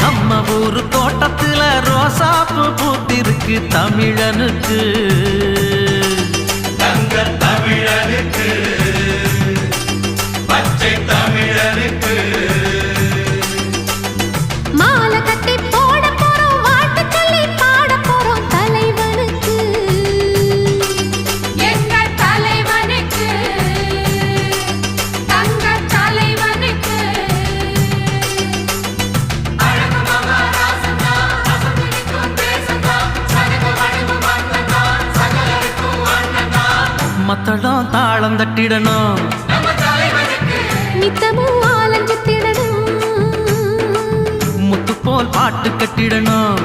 நம்ம ஊரு தோட்டத்துல ரோசாப்பு பூத்திருக்கு தமிழனுக்கு தங்க தமிழனுக்கு பச்சை தமிழனுக்கு மாலை கட்டி போட போறோம் வாழ்த்து சொல்லி பாட போறோம் தலைவனுக்கு எங்கள் தலைவனுக்கு தங்க தலைவனுக்கு அழகு மகாராசந்தா அசந்திக்கும் தேசந்தா சனக வடிவு மன்னந்தா சகலருக்கும் அண்ணந்தா மத்தளம் தாளம் தட்டிடணும் நம்ம தலைவனுக்கு நித்தமும் ஆலஞ்சித்திடணும் முத்து போல் பாட்டு கட்டிடணும்